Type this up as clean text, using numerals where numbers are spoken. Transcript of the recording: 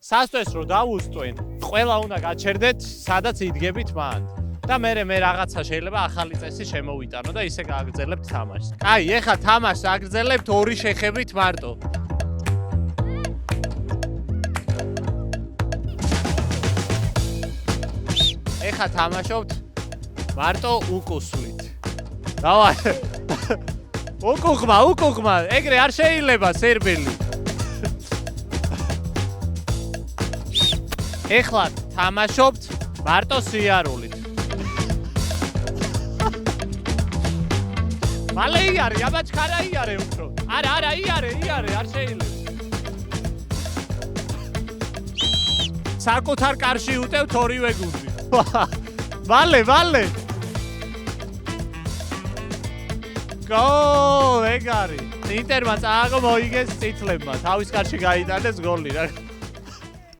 სასწრეს რო დავუსტვენ, ყველა უნდა გაჩერდეთ, სადაც იდგებით მან. და მე რაღაცა შეიძლება ახალი წესი შემოვიტანო და ისე გააგრძელებთ თამაშს. აი, ეხლა თამაშს აგრძელებთ ორი შეხებით მარტო. ეხლა თამაშობთ მარტო უკუსვლით. დავაი. უკუღმა, ეგრე არ შეიძლება სერბელი. ეხლა თამაშობთ მარტო სიარულით. მალე იარე, აბაჩქარა იარე უფრო. არა, იარე, არ შეიძლება. საკუთარ კარში უტევთ ორივე გუნდი. მალე. გოლ, ეგ არის. ინტერმა წააგო მოიგეს წითლებმა. თავის კარში გაიტანეს გოლი რა.